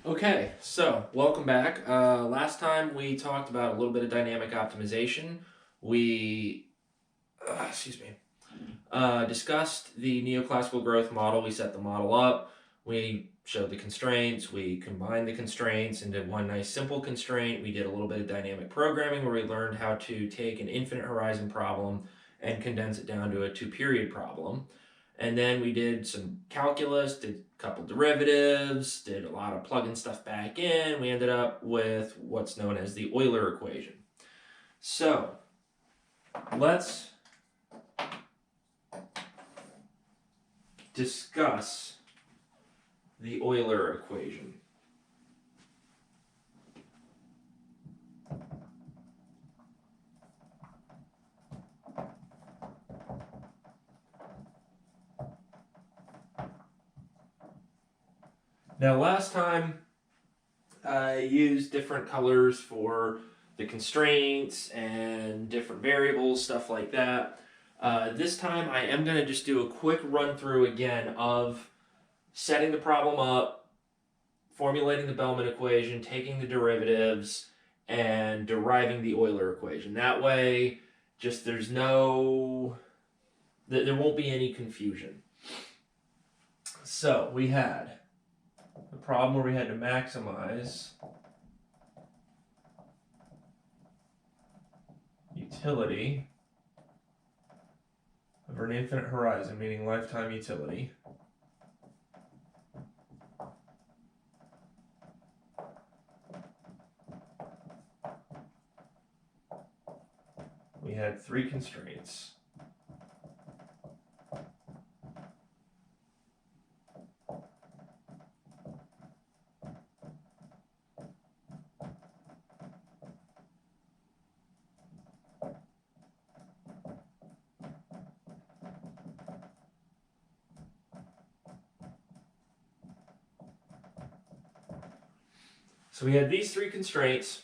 Okay, so welcome back. Last time we talked about a little bit of dynamic optimization. We, excuse me, discussed the neoclassical growth model. We set the model up. We showed the constraints. We combined the constraints into one nice simple constraint. We did a little bit of dynamic programming where we learned how to take an infinite horizon problem and condense it down to a two-period problem. And then we did some calculus, did a couple derivatives, did a lot of plugging stuff back in. We ended up with what's known as the Euler equation. So let's discuss the Euler equation. Now, last time I used different colors for the constraints and different variables, stuff like that. This time I am going to just do a quick run through again of setting the problem up, formulating the Bellman equation, taking the derivatives, and deriving the Euler equation. That way, just there won't be any confusion. So we had the problem where we had to maximize utility over an infinite horizon, meaning lifetime utility. We had three constraints. So we had these three constraints,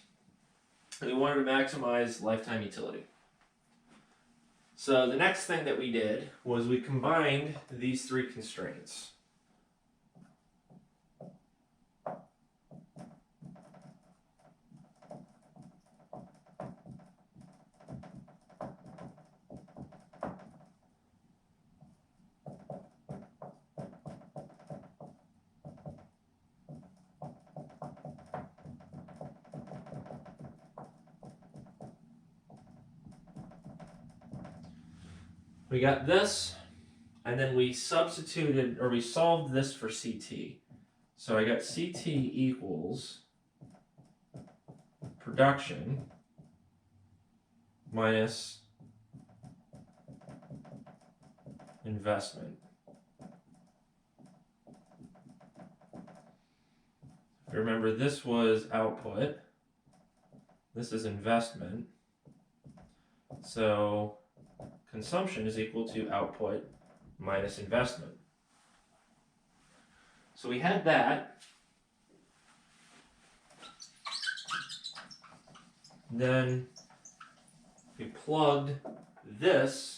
and we wanted to maximize lifetime utility. So the next thing that we did was we combined these three constraints. We got this, and then we substituted, or we solved this for CT. So I got CT equals production minus investment. Remember, this was output. This is investment. So consumption is equal to output minus investment. So we had that. Then we plugged this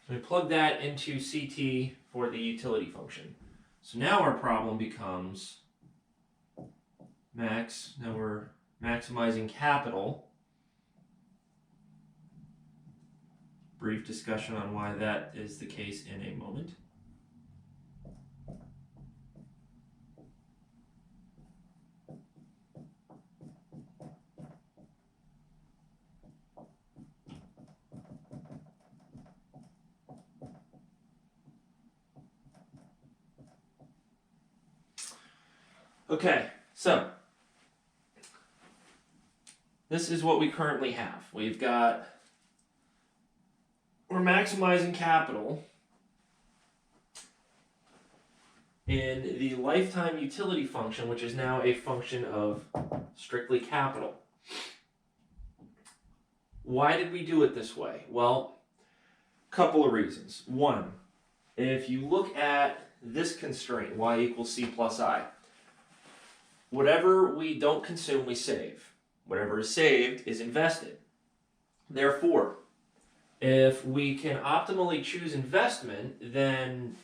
So we plug that into CT for the utility function. So now our problem becomes now we're maximizing capital. Brief discussion on why that is the case in a moment. Okay, so this is what we currently have. We're maximizing capital in the lifetime utility function, which is now a function of strictly capital. Why did we do it this way? Well, a couple of reasons. One, if you look at this constraint, y equals c plus I, whatever we don't consume, we save. Whatever is saved is invested. Therefore, if we can optimally choose investment, then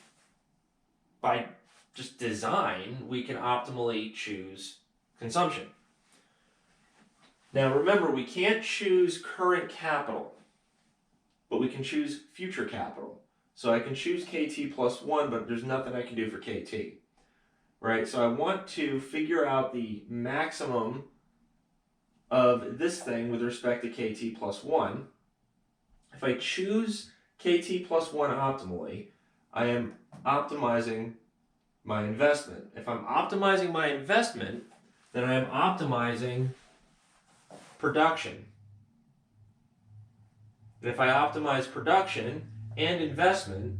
by just design, we can optimally choose consumption. Now remember, we can't choose current capital, but we can choose future capital. So I can choose KT plus 1, but there's nothing I can do for KT. Right? So I want to figure out the maximum of this thing with respect to KT plus 1. If I choose KT plus 1 optimally, I am optimizing my investment. If I'm optimizing my investment, then I am optimizing production. And if I optimize production and investment,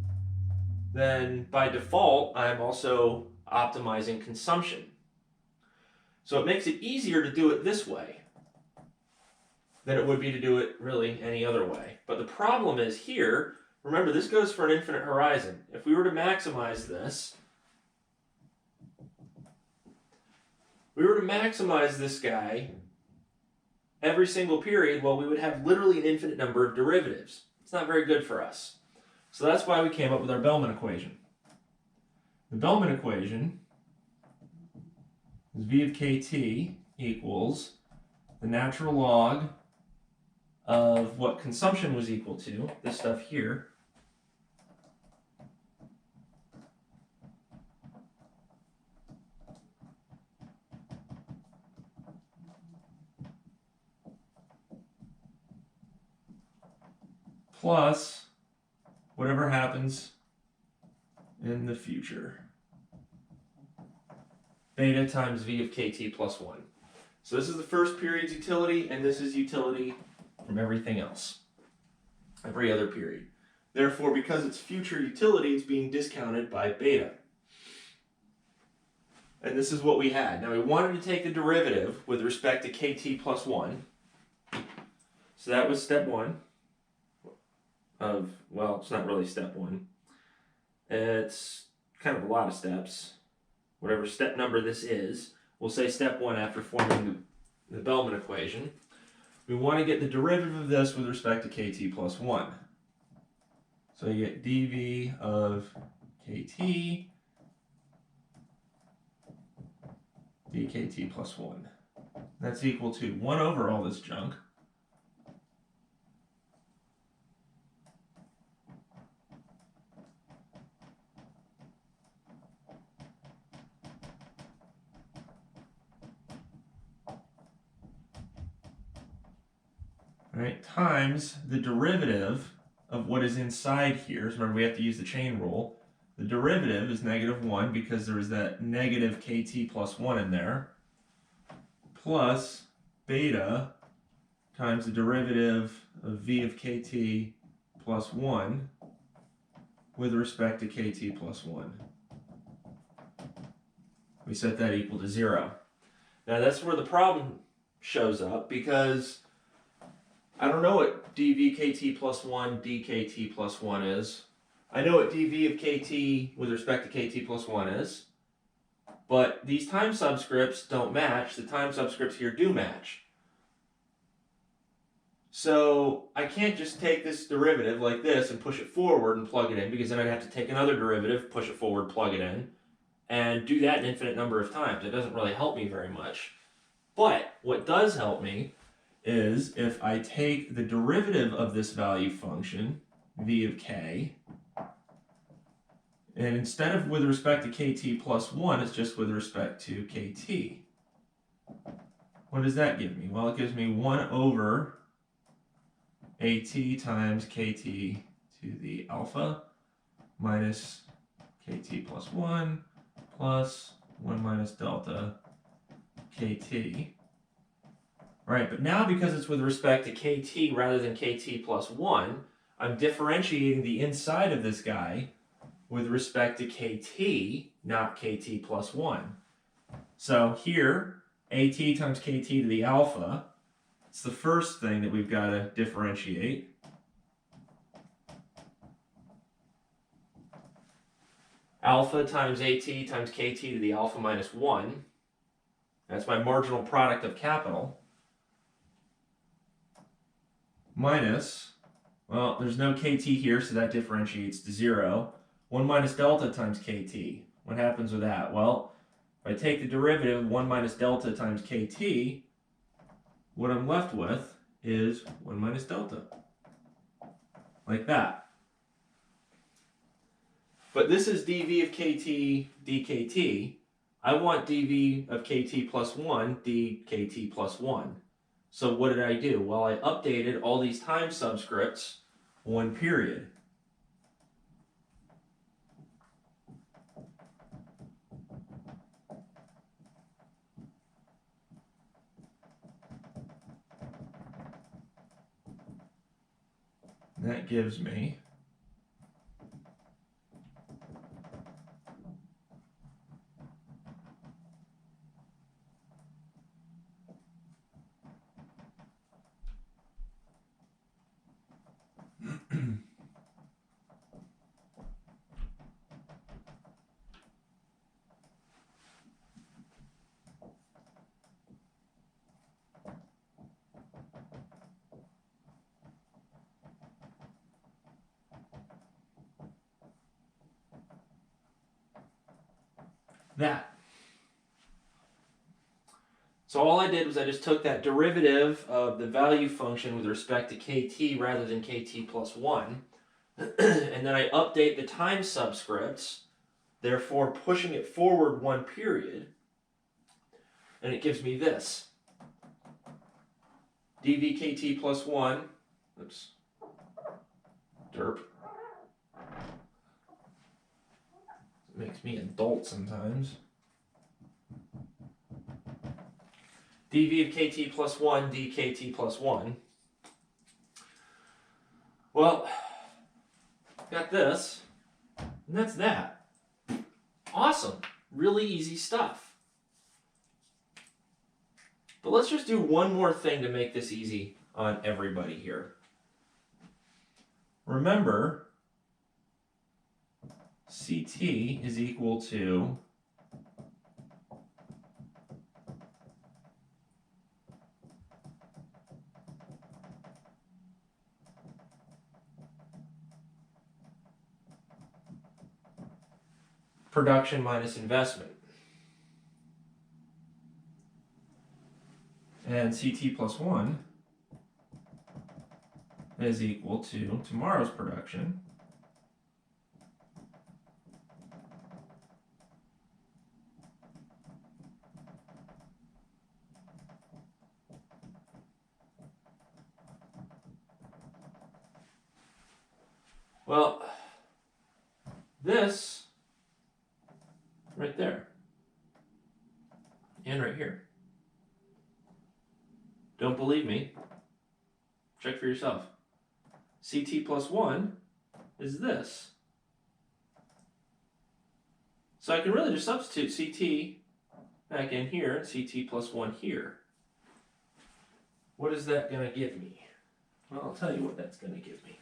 then by default, I'm also optimizing consumption. So it makes it easier to do it this way than it would be to do it really any other way. But the problem is here, remember this goes for an infinite horizon. If we were to maximize this, guy every single period, well, we would have literally an infinite number of derivatives. It's not very good for us. So that's why we came up with our Bellman equation. The Bellman equation is v of kt equals the natural log of what consumption was equal to, this stuff here, plus whatever happens in the future. Beta times v of kt plus 1. So this is the first period's utility, and this is utility from everything else, every other period. Therefore, because it's future utility, it's being discounted by beta. And this is what we had. Now we wanted to take the derivative with respect to kt plus 1. So that was step 1 of, well, it's not really step 1. It's kind of a lot of steps. Whatever step number this is, we'll say step 1 after forming the Bellman equation. We want to get the derivative of this with respect to kt plus 1. So you get dv of kt dkt plus 1. That's equal to 1 over all this junk. Right, times the derivative of what is inside here. So remember, we have to use the chain rule. The derivative is negative 1 because there is that negative kt plus 1 in there, plus beta times the derivative of v of kt plus 1 with respect to kt plus 1. We set that equal to 0. Now that's where the problem shows up, because I don't know what dv kt plus 1 dkt plus 1 is. I know what dv of kt with respect to kt plus 1 is, but these time subscripts don't match. The time subscripts here do match. So I can't just take this derivative like this and push it forward and plug it in, because then I'd have to take another derivative, push it forward, plug it in, and do that an infinite number of times. It doesn't really help me very much. But what does help me is if I take the derivative of this value function, v of k, and instead of with respect to kt plus 1, it's just with respect to kt. What does that give me? Well, it gives me 1 over at times kt to the alpha minus kt plus 1 plus 1 minus delta kt. Right, but now because it's with respect to kt rather than kt plus 1, I'm differentiating the inside of this guy with respect to kt, not kt plus 1. So here, at times kt to the alpha, it's the first thing that we've got to differentiate. Alpha times at times kt to the alpha minus 1. That's my marginal product of capital. Minus, well, there's no kt here, so that differentiates to 0. 1 minus delta times kt. What happens with that? Well, if I take the derivative of 1 minus delta times kt, what I'm left with is 1 minus delta. Like that. But this is dv of kt dkt. I want dv of kt plus 1 dkt plus 1. So what did I do? Well, I updated all these time subscripts 1 period. And that gives me that. So all I did was I just took that derivative of the value function with respect to kt rather than kt plus 1, and then I update the time subscripts, therefore pushing it forward 1 period, and it gives me this. dv kt plus 1, oops, derp. It makes me adult sometimes. dv of kt plus 1 dkt plus 1. Well, got this, and that's that. Awesome. Really easy stuff. But let's just do one more thing to make this easy on everybody here. Remember, ct is equal to production minus investment. And ct plus 1 is equal to tomorrow's production well, this right there and right here. Don't believe me? Check for yourself. ct plus 1 is this. So I can really just substitute ct back in here and ct plus 1 here. What is that going to give me? Well, I'll tell you what that's going to give me.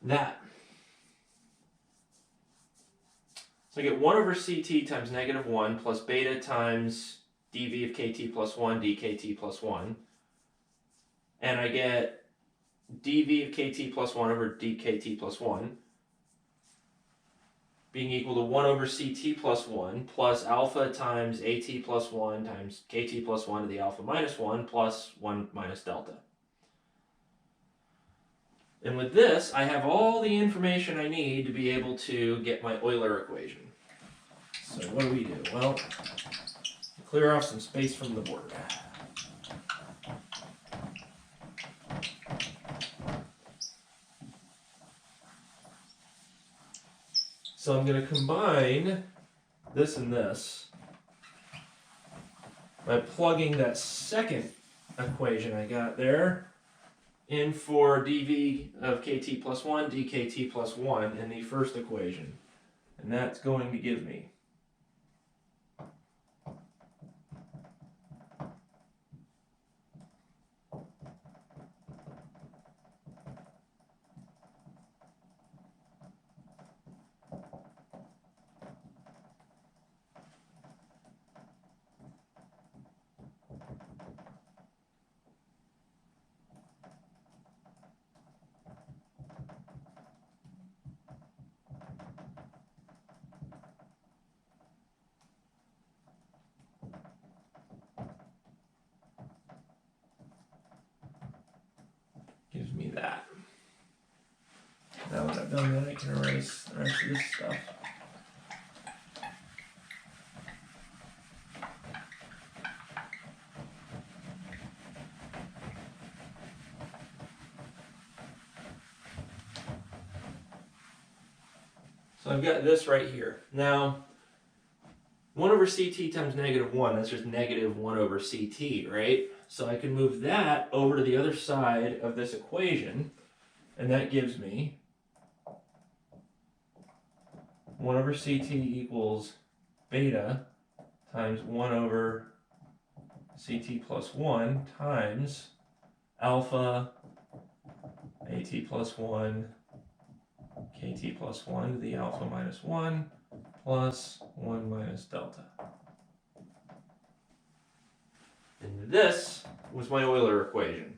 that. So I get 1 over ct times negative 1 plus beta times dv of kt plus 1 dkt plus 1. And I get dv of kt plus 1 over dkt plus 1 being equal to 1 over ct plus 1 plus alpha times at plus 1 times kt plus 1 to the alpha minus 1 plus 1 minus delta. And with this, I have all the information I need to be able to get my Euler equation. So what do? Well, clear off some space from the board. So I'm going to combine this and this by plugging that second equation I got there in for dv of kt plus 1 dkt plus 1 in the first equation. And that's going to give me that. Now that I've done that, I can erase the rest of this stuff. So I've got this right here. Now, 1 over ct times negative 1, that's just negative 1 over ct, right? So I can move that over to the other side of this equation, and that gives me 1 over ct equals beta times 1 over ct plus 1 times alpha at plus 1 kt plus 1 to the alpha minus 1 plus 1 minus delta. And this was my Euler equation.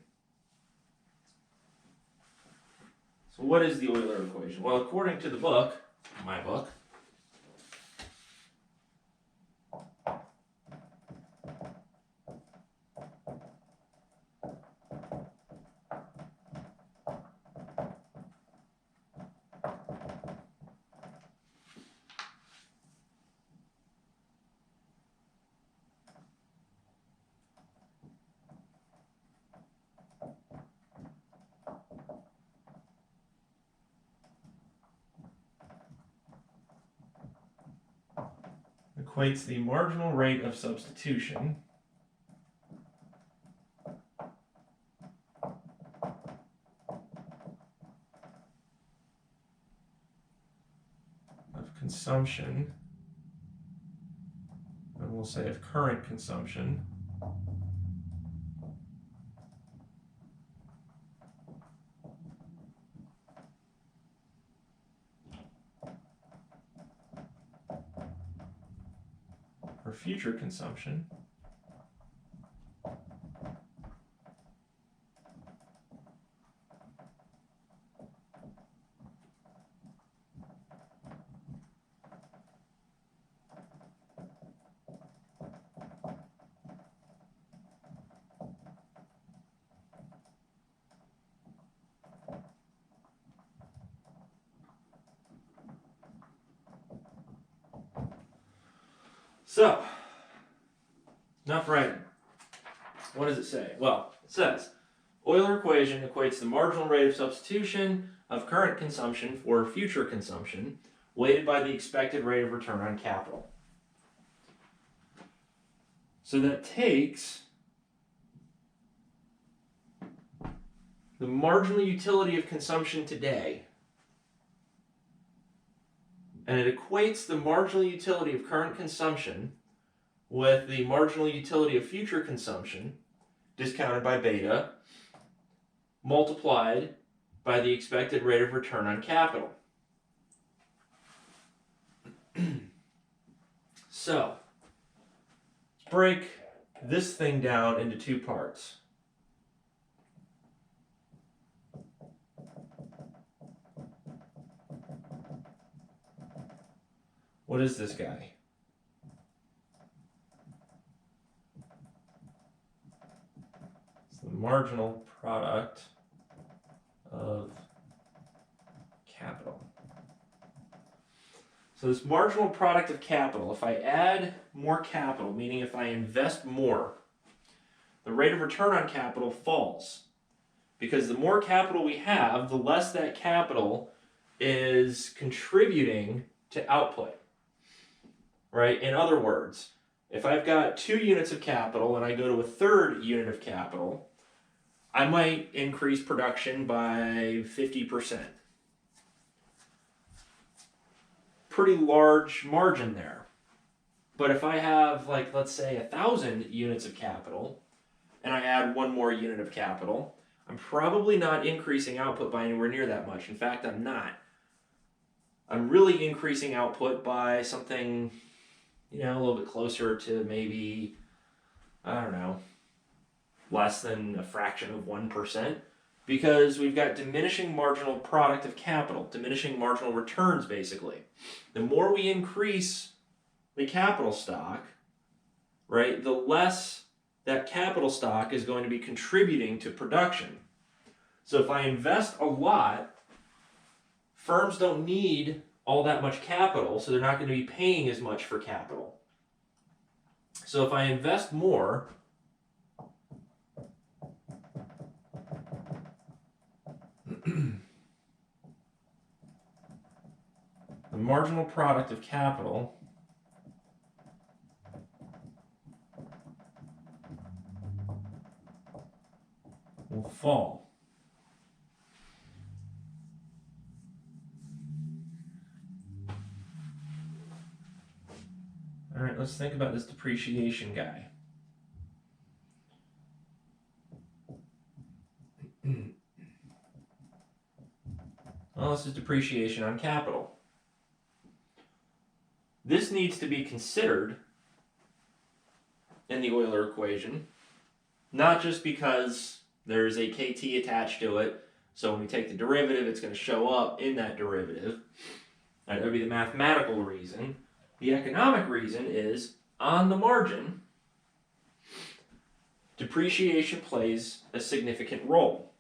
So what is the Euler equation? Well, according to the book, my book, equates the marginal rate of substitution of consumption, and we'll say of current consumption, for future consumption, So, enough writing. What does it say? Well, it says, Euler equation equates the marginal rate of substitution of current consumption for future consumption, weighted by the expected rate of return on capital. So that takes the marginal utility of consumption today, and it equates the marginal utility of current consumption with the marginal utility of future consumption, discounted by beta, multiplied by the expected rate of return on capital. So, let's break this thing down into two parts. What is this guy? It's the marginal product of capital. So this marginal product of capital, if I add more capital, meaning if I invest more, the rate of return on capital falls. Because the more capital we have, the less that capital is contributing to output. Right? In other words, if I've got 2 units of capital and I go to a third unit of capital, I might increase production by 50%. Pretty large margin there. But if I have, like, let's say 1,000 units of capital and I add 1 more unit of capital, I'm probably not increasing output by anywhere near that much. In fact, I'm not. I'm really increasing output by something, a little bit closer to maybe, I don't know, less than a fraction of 1%, because we've got diminishing marginal product of capital, diminishing marginal returns, basically. The more we increase the capital stock, right, the less that capital stock is going to be contributing to production. So if I invest a lot, firms don't need all that much capital, so they're not going to be paying as much for capital. So if I invest more, the marginal product of capital will fall. All right, let's think about this depreciation guy. Well, this is depreciation on capital. This needs to be considered in the Euler equation, not just because there's a KT attached to it, so when we take the derivative, it's going to show up in that derivative. That would be the mathematical reason. The economic reason is, on the margin, depreciation plays a significant role.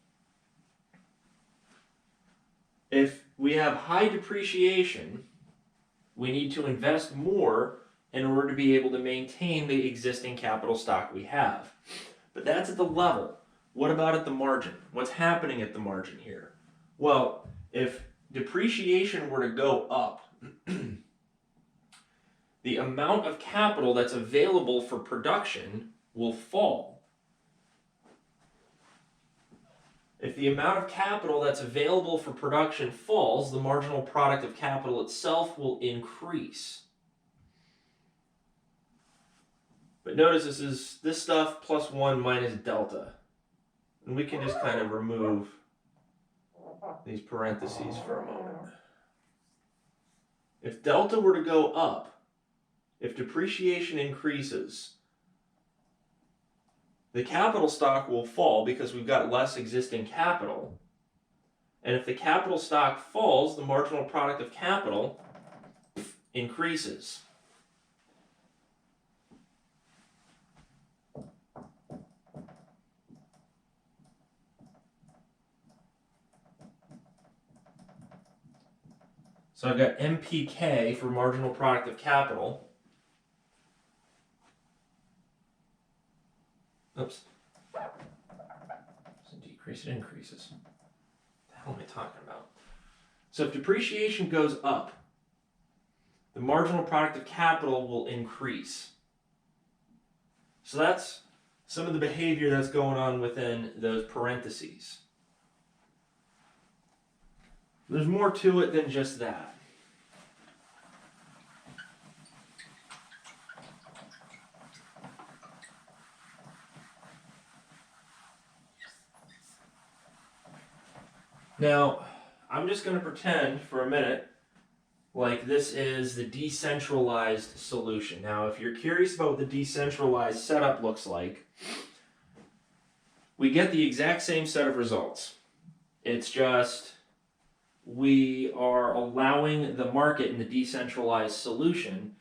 If we have high depreciation, we need to invest more in order to be able to maintain the existing capital stock we have. But that's at the level. What about at the margin? What's happening at the margin here? Well, if depreciation were to go up, the amount of capital that's available for production will fall. If the amount of capital that's available for production falls, the marginal product of capital itself will increase. But notice this is this stuff plus 1 minus delta. And we can just kind of remove these parentheses for a moment. If delta were to go up, if depreciation increases, the capital stock will fall because we've got less existing capital. And if the capital stock falls, the marginal product of capital increases. So I've got MPK for marginal product of capital. Oops. It's a decrease, it increases. What the hell am I talking about? So if depreciation goes up, the marginal product of capital will increase. So that's some of the behavior that's going on within those parentheses. There's more to it than just that. Now, I'm just going to pretend for a minute like this is the decentralized solution. Now, if you're curious about what the decentralized setup looks like, we get the exact same set of results. It's just we are allowing the market in the decentralized solution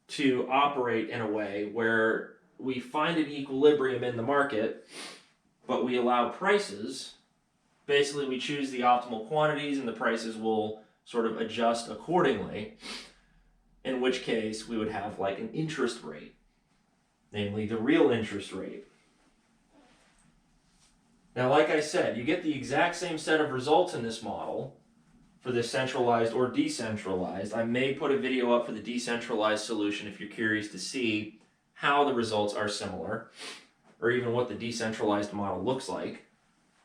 to operate in a way where we find an equilibrium in the market, but we allow prices. Basically, we choose the optimal quantities and the prices will sort of adjust accordingly, in which case we would have like an interest rate, namely the real interest rate. Now, like I said, you get the exact same set of results in this model for the centralized or decentralized. I may put a video up for the decentralized solution if you're curious to see how the results are similar, or even what the decentralized model looks like.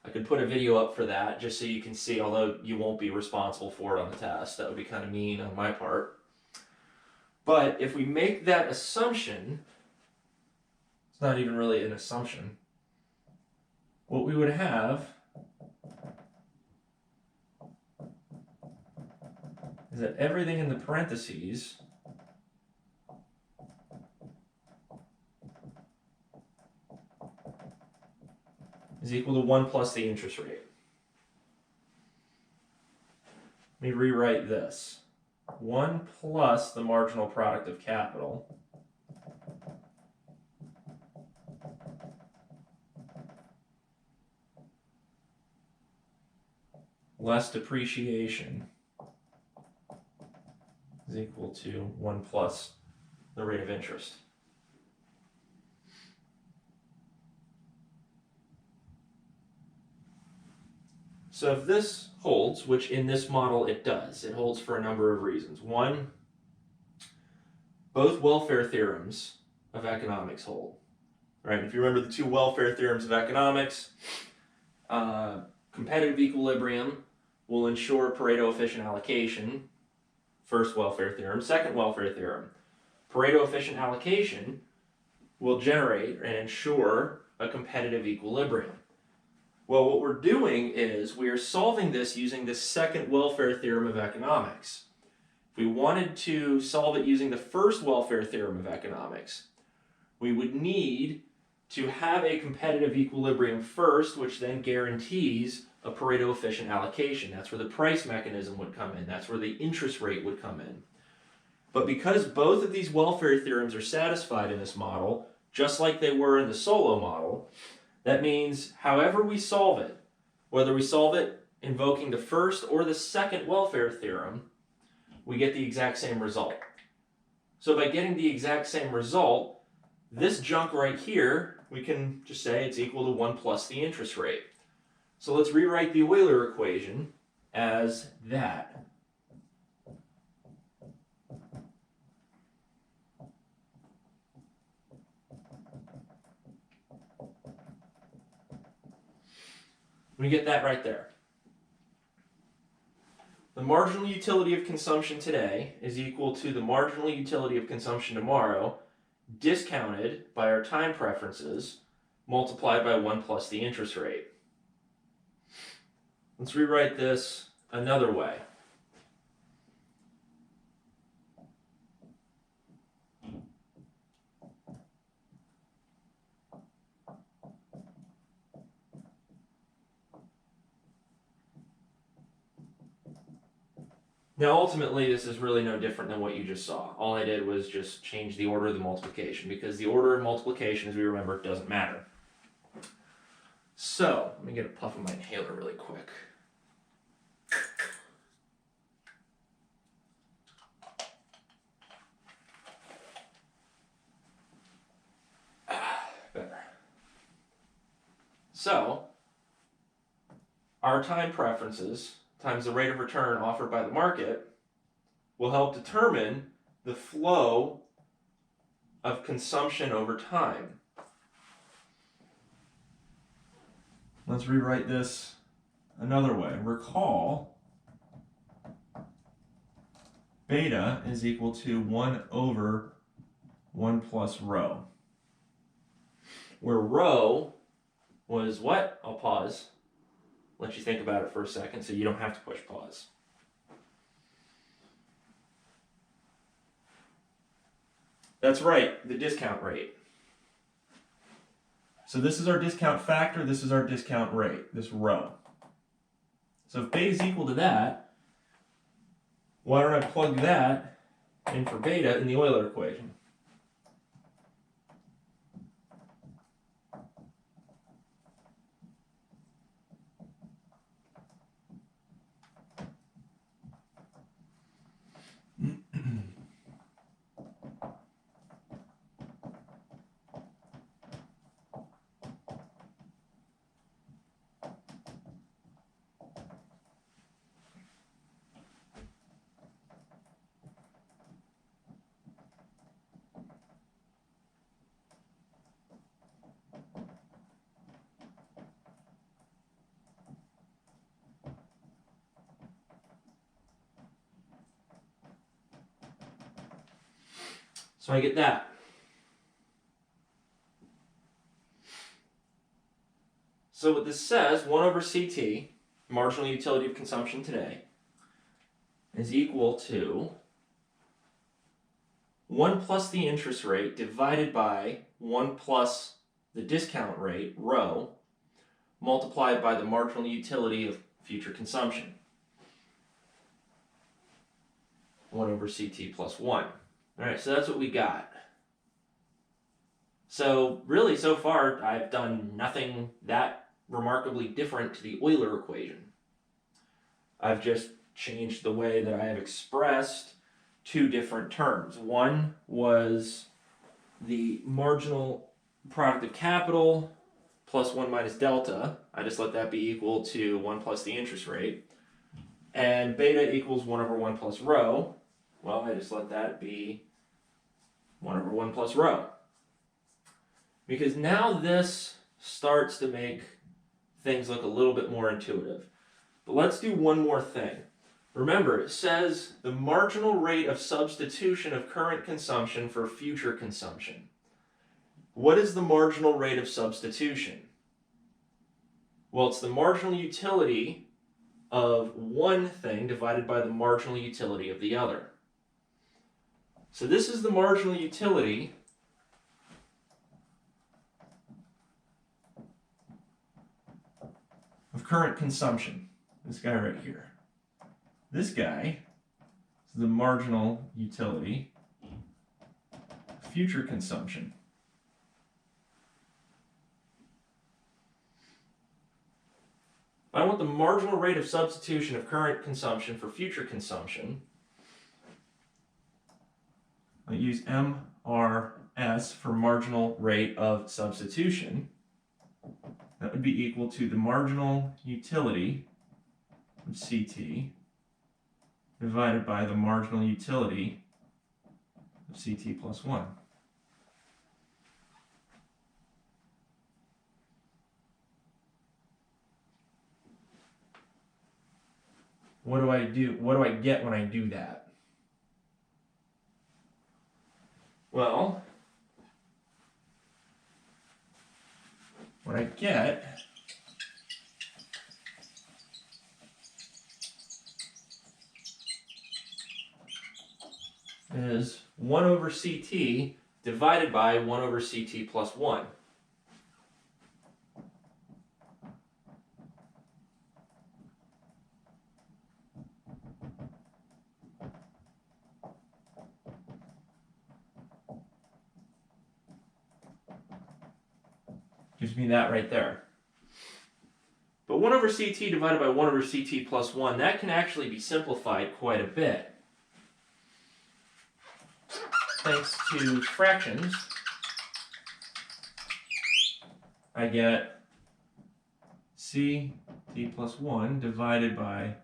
I could put a video up for that just so you can see, although you won't be responsible for it on the test. That would be kind of mean on my part. But if we make that assumption, it's not even really an assumption, what we would have is that everything in the parentheses is equal to 1 plus the interest rate. Let me rewrite this. 1 plus the marginal product of capital less depreciation is equal to 1 plus the rate of interest. So if this holds, which in this model it does, it holds for a number of reasons. One, both welfare theorems of economics hold. Right? If you remember the two welfare theorems of economics, competitive equilibrium will ensure Pareto efficient allocation, first welfare theorem. Second welfare theorem, Pareto efficient allocation will generate and ensure a competitive equilibrium. Well, what we're doing is we are solving this using the second welfare theorem of economics. If we wanted to solve it using the first welfare theorem of economics, we would need to have a competitive equilibrium first, which then guarantees a Pareto efficient allocation. That's where the price mechanism would come in. That's where the interest rate would come in. But because both of these welfare theorems are satisfied in this model, just like they were in the Solow model, that means however we solve it, whether we solve it invoking the first or the second welfare theorem, we get the exact same result. So by getting the exact same result, this junk right here, we can just say it's equal to 1 plus the interest rate. So let's rewrite the Euler equation as that. We get that right there. The marginal utility of consumption today is equal to the marginal utility of consumption tomorrow, discounted by our time preferences, multiplied by 1 plus the interest rate. Let's rewrite this another way. Now ultimately this is really no different than what you just saw. All I did was just change the order of the multiplication, because the order of multiplication, as we remember, doesn't matter. So, let me get a puff of my inhaler really quick. Better. So, our time preferences times the rate of return offered by the market will help determine the flow of consumption over time. Let's rewrite this another way. Recall, beta is equal to 1 over 1 plus rho, where rho was what? I'll pause. let you think about it for a second so you don't have to push pause. That's right, the discount rate. So this is our discount factor, this is our discount rate, this rho. So if beta is equal to that, why don't I plug that in for beta in the Euler equation? So I get that. So what this says, 1 over CT, marginal utility of consumption today, is equal to 1 plus the interest rate divided by 1 plus the discount rate, rho, multiplied by the marginal utility of future consumption. 1 over CT plus 1. All right, so that's what we got. So really, so far, I've done nothing that remarkably different to the Euler equation. I've just changed the way that I have expressed two different terms. One was the marginal product of capital plus 1 minus delta. I just let that be equal to 1 plus the interest rate. And beta equals 1 over 1 plus rho. Well, I just let that be 1 over 1 plus rho. Because now this starts to make things look a little bit more intuitive. But let's do one more thing. Remember, it says the marginal rate of substitution of current consumption for future consumption. What is the marginal rate of substitution? Well, it's the marginal utility of one thing divided by the marginal utility of the other. So this is the marginal utility of current consumption. This guy right here. This guy is the marginal utility of future consumption. If I want the marginal rate of substitution of current consumption for future consumption, I use MRS for marginal rate of substitution. That would be equal to the marginal utility of CT divided by the marginal utility of CT plus 1. What do I do? What do I get when I do that? Well, what I get is 1 over CT divided by 1 over CT plus 1. Gives me that right there. But 1 over CT divided by 1 over CT plus 1, that can actually be simplified quite a bit. Thanks to fractions, I get CT plus 1 divided by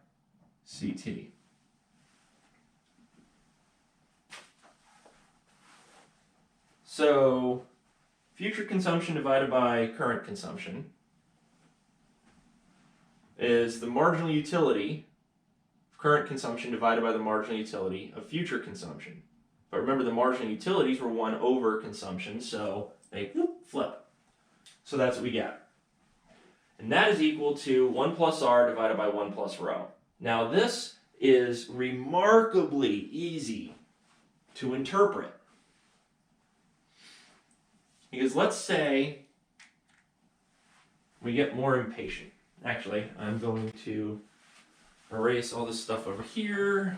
CT. So, future consumption divided by current consumption is the marginal utility of current consumption divided by the marginal utility of future consumption. But remember, the marginal utilities were 1 over consumption, so they flip. So that's what we get. And that is equal to 1 plus r divided by 1 plus rho. Now this is remarkably easy to interpret. Because let's say we get more impatient. Actually, I'm going to erase all this stuff over here.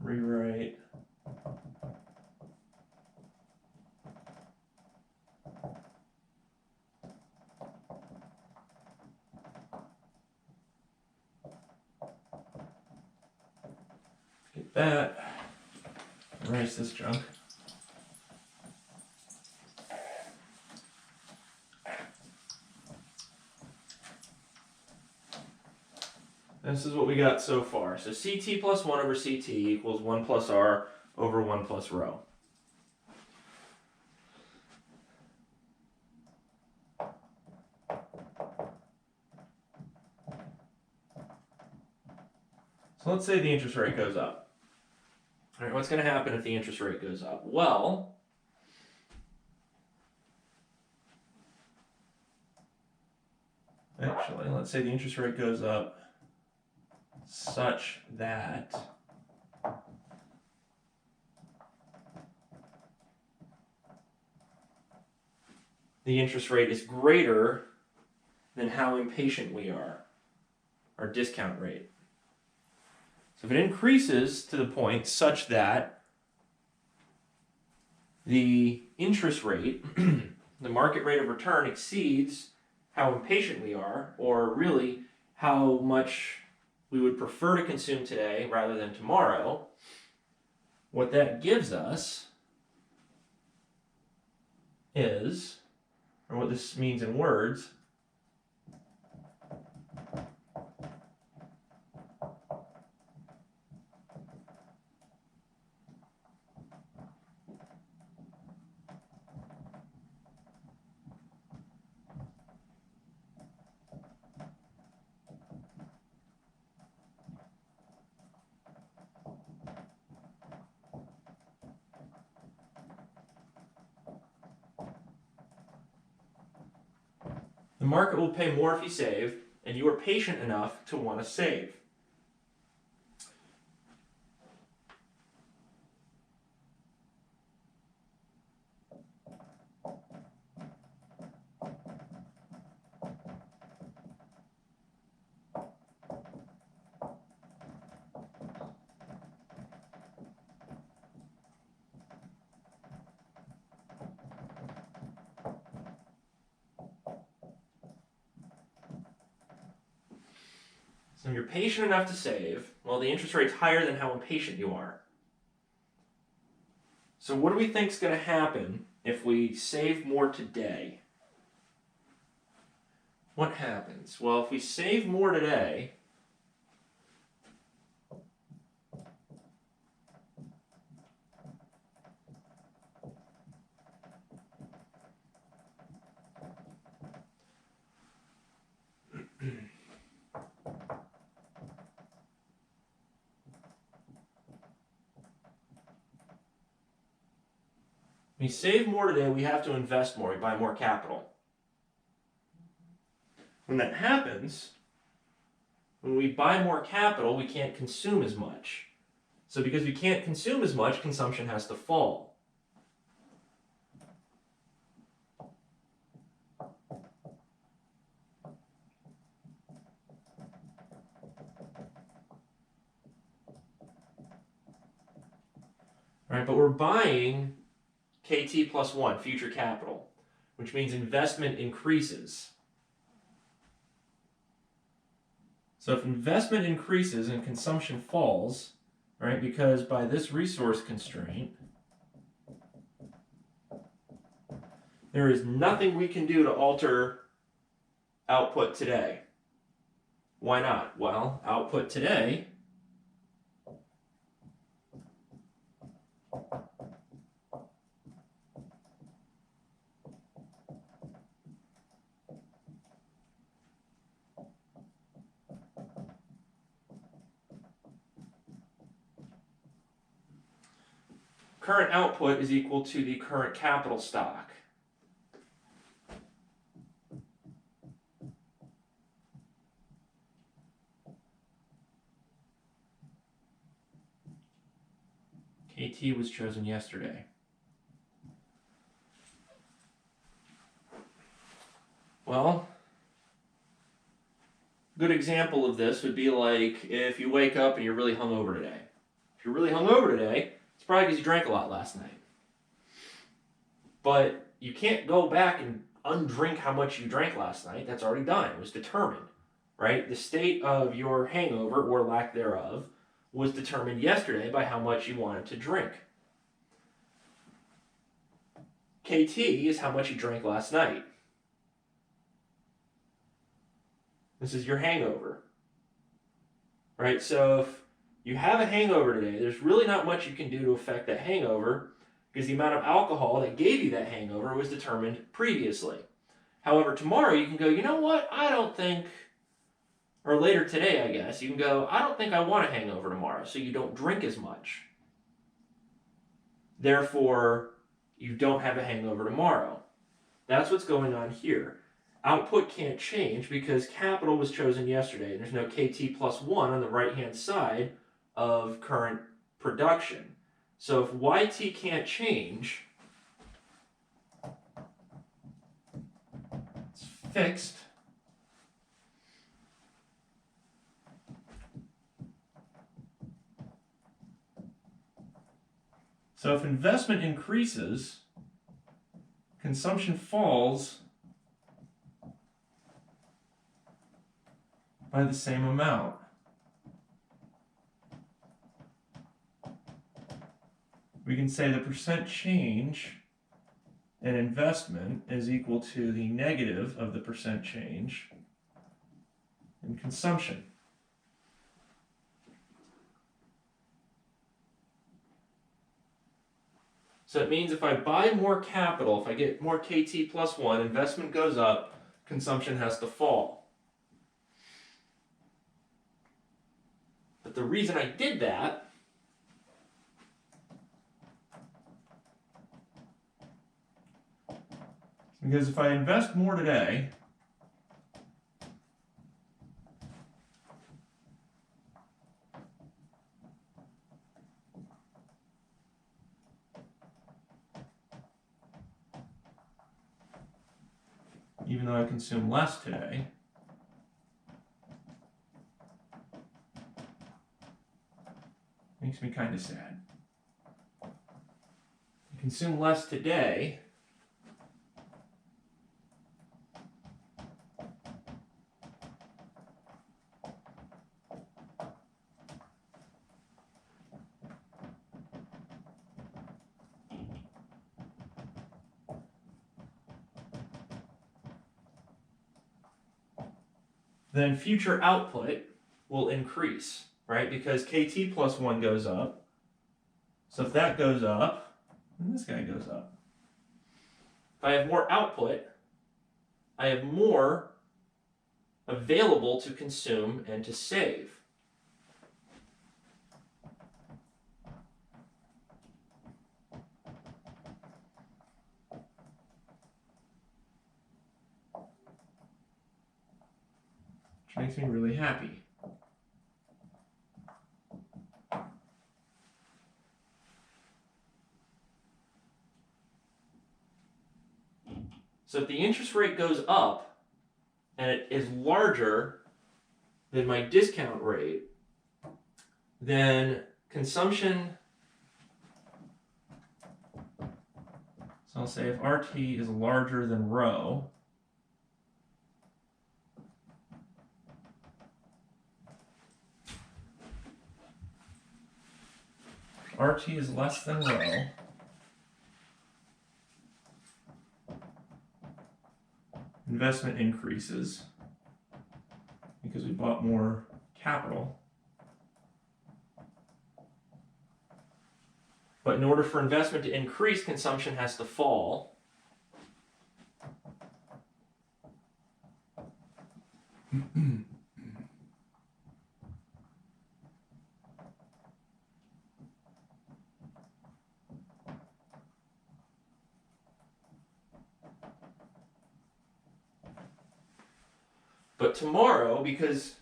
Rewrite. Get that. Erase this junk. This is what we got so far. So CT plus 1 over CT equals 1 plus R over 1 plus rho. So let's say the interest rate goes up. All right, what's going to happen if the interest rate goes up? Well, actually, let's say the interest rate goes up such that the interest rate is greater than how impatient we are, our discount rate. So if it increases to the point such that the interest rate, the market rate of return, exceeds how impatient we are, or really how much we would prefer to consume today rather than tomorrow, what that gives us is, or what this means in words, the market will pay more if you save, and you are patient enough to want to save. So you're patient enough to save, well, the interest rate's higher than how impatient you are. So what do we think is going to happen if we save more today? What happens? Well, if we save more today, we save more today, we have to invest more, we buy more capital. When that happens, when we buy more capital, we can't consume as much. So because we can't consume as much, consumption has to fall. All right, but we're buying KT plus 1, future capital, which means investment increases. So if investment increases and consumption falls, right, because by this resource constraint, there is nothing we can do to alter output today. Why not? Well, output today current output is equal to the current capital stock. KT was chosen yesterday. Well, good example of this would be like if you wake up and you're really hungover today. If you're really hungover today, it's probably because you drank a lot last night. But you can't go back and undrink how much you drank last night. That's already done. It was determined, right? The state of your hangover, or lack thereof, was determined yesterday by how much you wanted to drink. KT is how much you drank last night. This is your hangover, right? So if you have a hangover today, there's really not much you can do to affect that hangover because the amount of alcohol that gave you that hangover was determined previously. However, tomorrow you can go, you know what, I don't think, or later today, I guess, you can go, I don't think I want a hangover tomorrow, so you don't drink as much. Therefore, you don't have a hangover tomorrow. That's what's going on here. Output can't change because capital was chosen yesterday. There's no KT plus 1 on the right-hand side of current production. So if YT can't change, it's fixed. So if investment increases, consumption falls by the same amount. We can say the percent change in investment is equal to the negative of the percent change in consumption. So it means if I buy more capital, if I get more KT plus 1, investment goes up, consumption has to fall. But the reason I did that is because if I invest more today, even though I consume less today, makes me kind of sad. I consume less today, then future output will increase, right? Because KT plus 1 goes up. So if that goes up, then this guy goes up. If I have more output, I have more available to consume and to save. Which makes me really happy. So if the interest rate goes up and it is larger than my discount rate, then consumption, so I'll say if RT is larger than rho, RT is less than rho, investment increases because we bought more capital. But in order for investment to increase, consumption has to fall. But tomorrow, because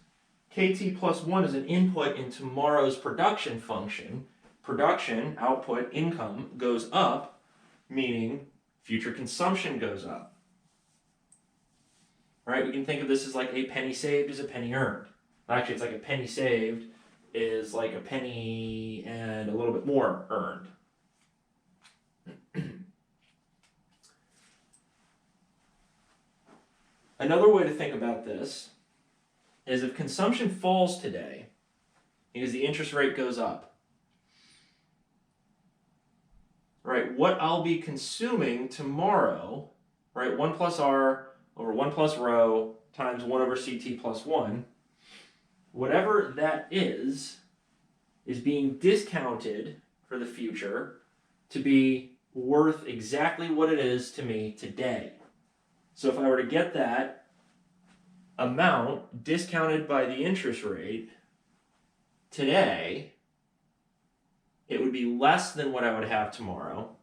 KT plus 1 is an input in tomorrow's production function, production, output, income goes up, meaning future consumption goes up. Right? We can think of this as like a penny saved is a penny earned. Actually, it's like a penny saved is like a penny and a little bit more earned. Another way to think about this is if consumption falls today because the interest rate goes up, right, what I'll be consuming tomorrow, right, 1 plus R over 1 plus rho times 1 over CT plus 1, whatever that is being discounted for the future to be worth exactly what it is to me today. So if I were to get that amount discounted by the interest rate today, it would be less than what I would have tomorrow,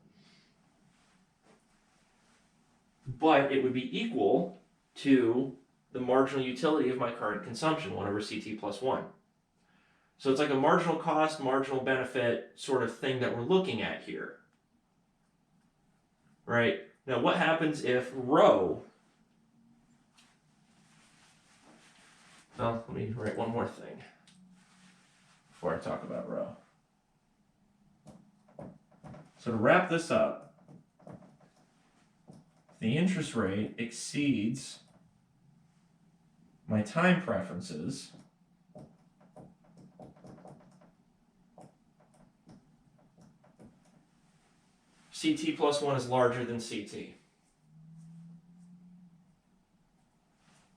but it would be equal to the marginal utility of my current consumption, 1 over CT plus 1. So it's like a marginal cost, marginal benefit sort of thing that we're looking at here. Right? Now what happens if rho, well, let me write one more thing before I talk about rho. So to wrap this up, the interest rate exceeds my time preferences, CT plus 1 is larger than CT.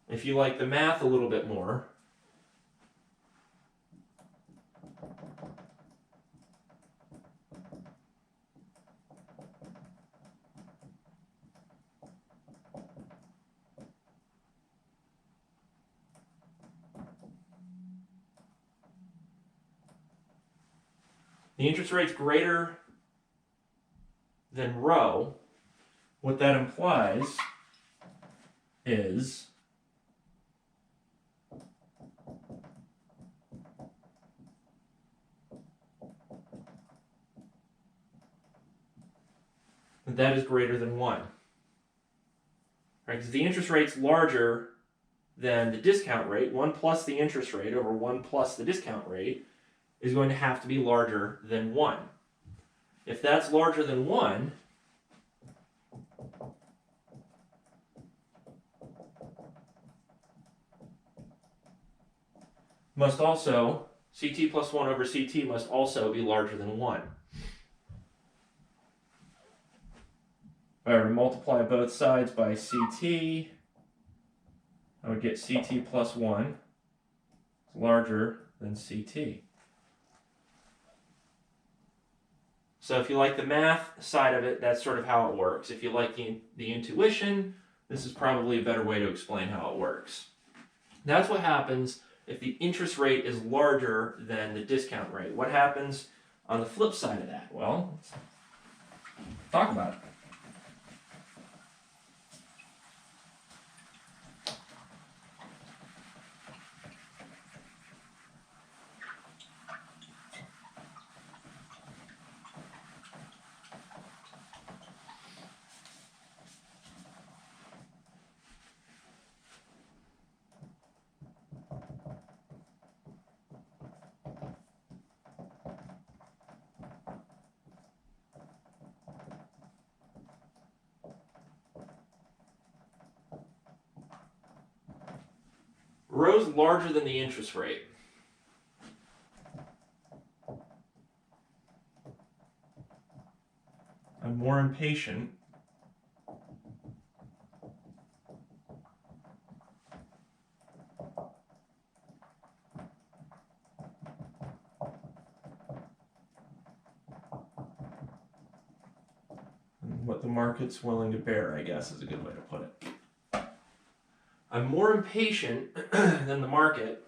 If you like the math a little bit more, the interest rate's greater than rho. What that implies is that is greater than 1. Right? Because the interest rate's larger than the discount rate. 1 plus the interest rate over 1 plus the discount rate is going to have to be larger than 1. If that's larger than 1, must also, CT plus 1 over CT must also be larger than 1. If I were to multiply both sides by CT, I would get CT plus 1 larger than CT. So if you like the math side of it, that's sort of how it works. If you like the intuition, this is probably a better way to explain how it works. That's what happens if the interest rate is larger than the discount rate. What happens on the flip side of that? Well, let's talk about it. Rho's larger than the interest rate. I'm more impatient. And what the market's willing to bear, I guess, is a good way to put it. I'm more impatient than the market.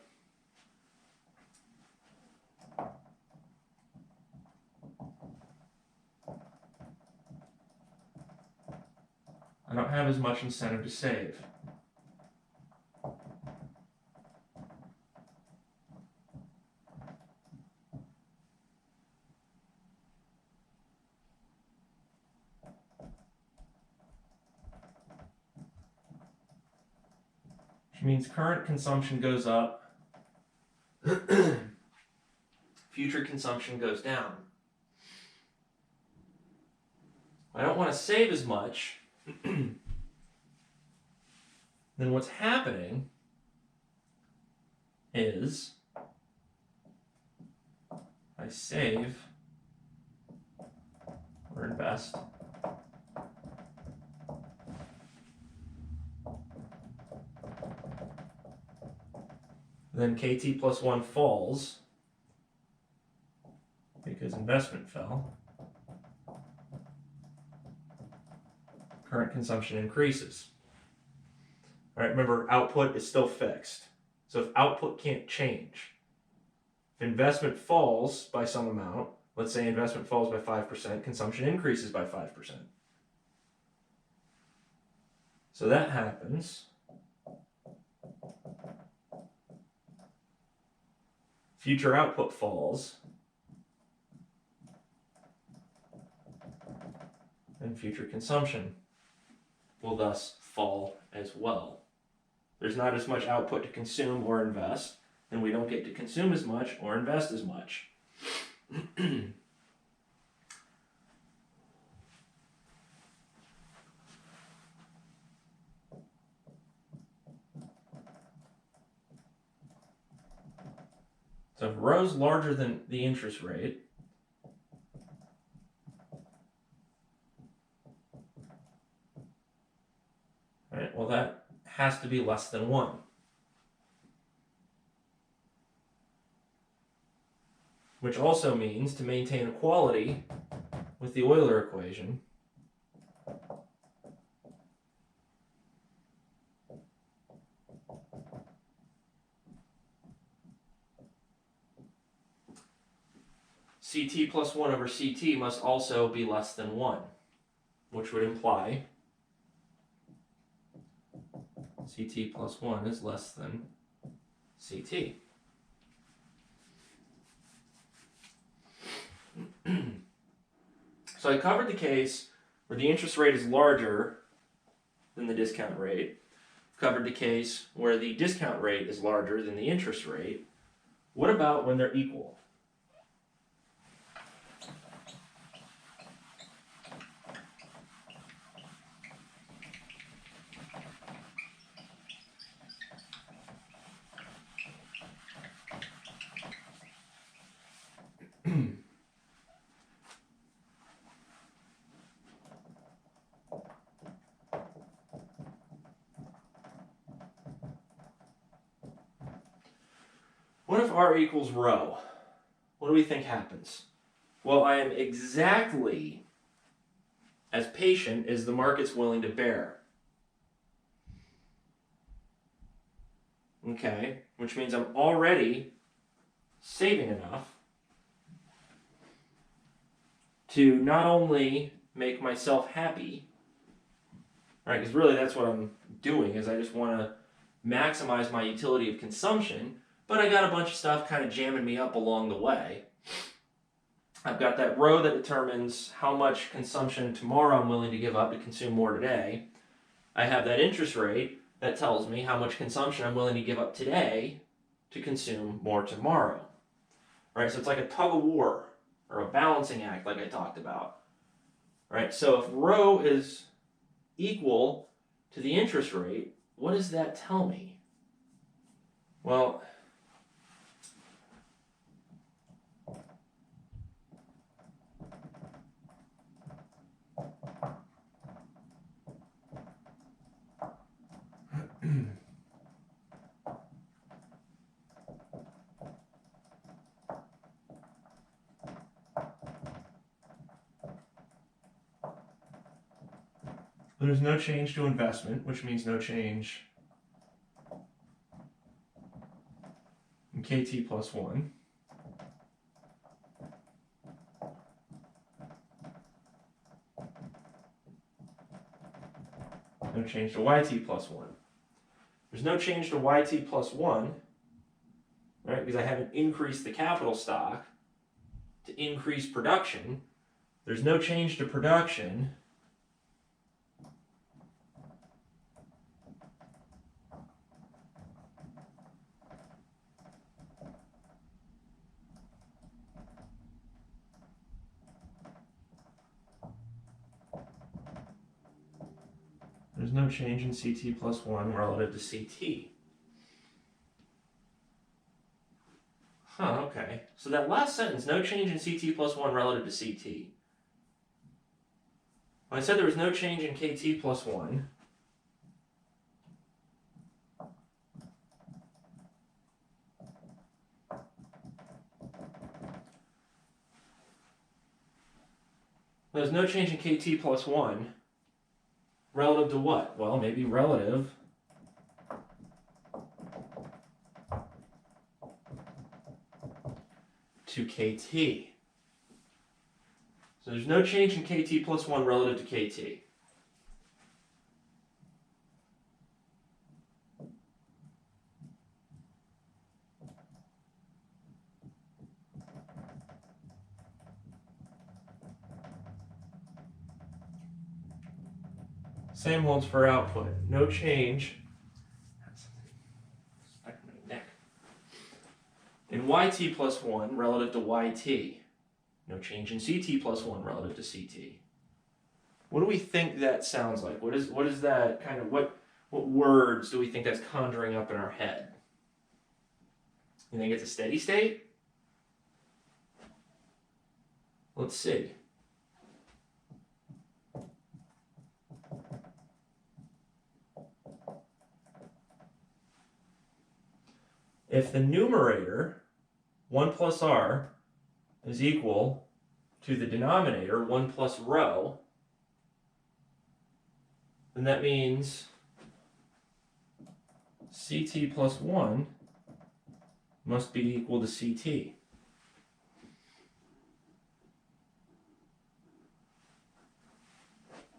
I don't have as much incentive to save. which means current consumption goes up, future consumption goes down. I don't want to save as much, then what's happening is I save or invest, then KT plus 1 falls because investment fell. Current consumption increases. All right, remember, output is still fixed. So if output can't change, if investment falls by some amount, let's say investment falls by 5%, consumption increases by 5%. So that happens. Future output falls, and future consumption will thus fall as well. There's not as much output to consume or invest, and we don't get to consume as much or invest as much. So if rho is larger than the interest rate, right, well that has to be less than 1. Which also means, to maintain equality with the Euler equation, CT plus 1 over CT must also be less than 1, which would imply CT plus 1 is less than CT. So I covered the case where the interest rate is larger than the discount rate. Covered the case where the discount rate is larger than the interest rate. What about when they're equal? What if R equals rho? What do we think happens? Well, I am exactly as patient as the market's willing to bear. Okay, which means I'm already saving enough to not only make myself happy, right, because really that's what I'm doing, is I just want to maximize my utility of consumption, but I got a bunch of stuff kind of jamming me up along the way. I've got that rho that determines how much consumption tomorrow I'm willing to give up to consume more today. I have that interest rate that tells me how much consumption I'm willing to give up today to consume more tomorrow. Right, so it's like a tug of war, or a balancing act like I talked about. Right, so if rho is equal to the interest rate, what does that tell me? Well, there's no change to investment, which means no change in KT plus 1. No change to YT plus 1. There's no change to YT plus 1, right, because I haven't increased the capital stock to increase production. There's no change to production There's no change in CT plus 1 relative to CT. Huh, okay. So that last sentence, no change in CT plus 1 relative to CT. When I said there was no change in KT plus 1, there's no change in KT plus 1 relative to what? Well, maybe relative to KT. So there's no change in KT plus 1 relative to KT. Same holds for output. No change in YT plus 1 relative to YT. No change in CT plus 1 relative to CT. What do we think that sounds like? What is that kind of, what words do we think that's conjuring up in our head? You think it's a steady state? Let's see. If the numerator, 1 plus r, is equal to the denominator, 1 plus rho, then that means CT plus 1 must be equal to CT.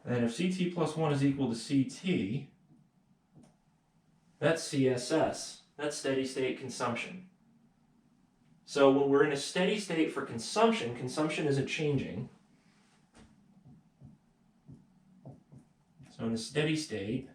And if CT plus 1 is equal to CT, that's CSS. That's steady state consumption. So when we're in a steady state for consumption, consumption isn't changing. So in a steady state,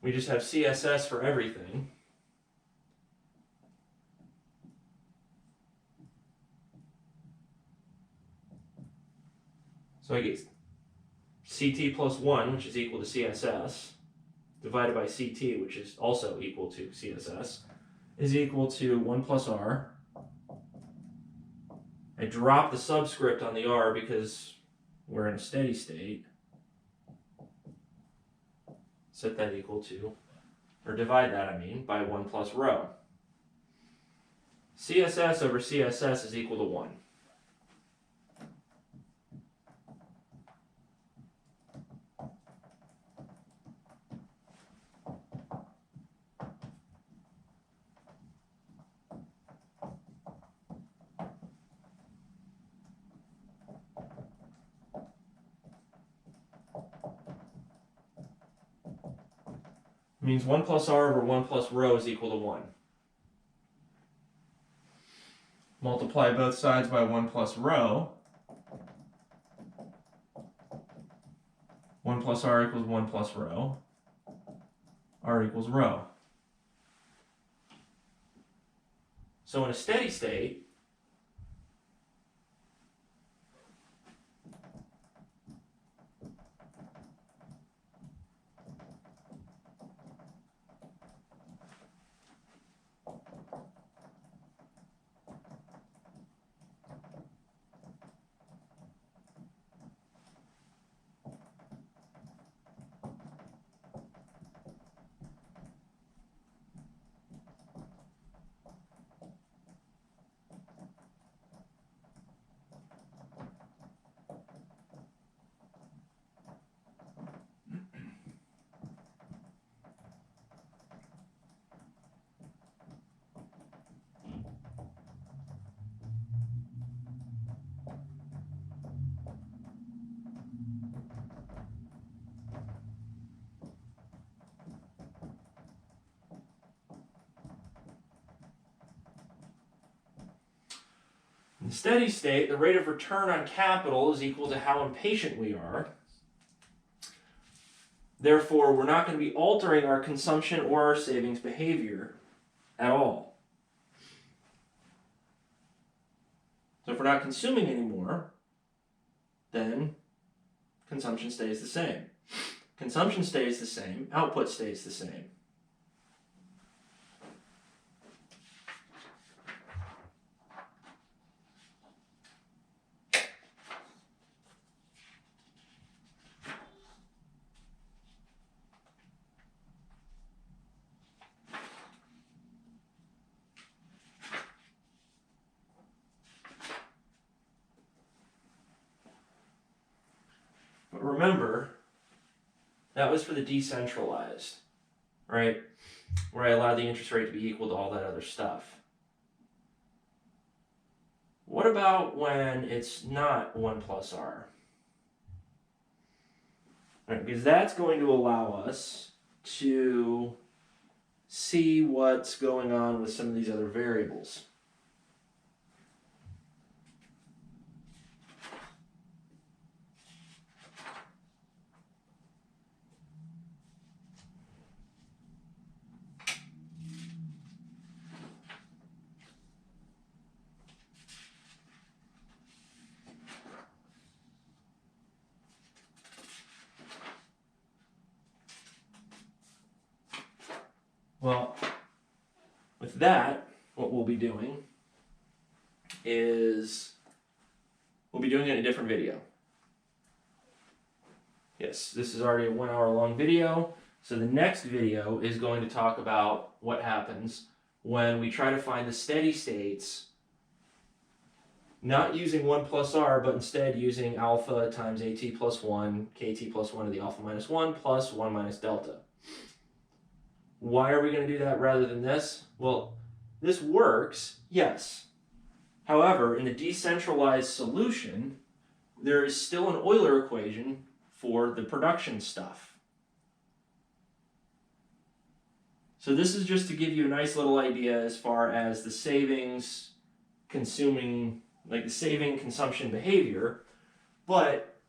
we just have CSS for everything. So I get CT plus 1, which is equal to CSS, divided by CT, which is also equal to CSS, is equal to 1 plus r. I drop the subscript on the r because we're in a steady state. Set that equal to, or divide that, I mean, by 1 plus rho. CSS over CSS is equal to 1. Means 1 plus r over 1 plus rho is equal to 1. Multiply both sides by 1 plus rho. 1 plus r equals 1 plus rho. R equals rho. So in a steady state, in steady state, the rate of return on capital is equal to how impatient we are. Therefore, we're not going to be altering our consumption or our savings behavior at all. So if we're not consuming anymore, then consumption stays the same. Consumption stays the same, output stays the same. But remember, that was for the decentralized, right? Where I allowed the interest rate to be equal to all that other stuff. What about when it's not 1 plus r? Right, because that's going to allow us to see what's going on with some of these other variables. Well, with that, what we'll be doing is we'll be doing it in a different video. Yes, this is already a 1 hour long video. So the next video is going to talk about what happens when we try to find the steady states, not using 1 plus r, but instead using alpha times at plus 1, kt plus 1 to the alpha minus 1 plus 1 minus delta. Why are we going to do that rather than this? Well, this works, yes. However, in the decentralized solution, there is still an Euler equation for the production stuff. So this is just to give you a nice little idea as far as the savings consuming, like the saving consumption behavior, but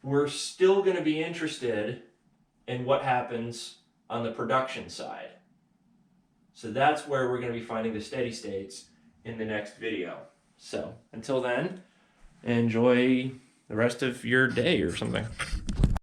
we're still going to be interested in what happens on the production side. So that's where we're going to be finding the steady states in the next video. So until then, enjoy the rest of your day or something.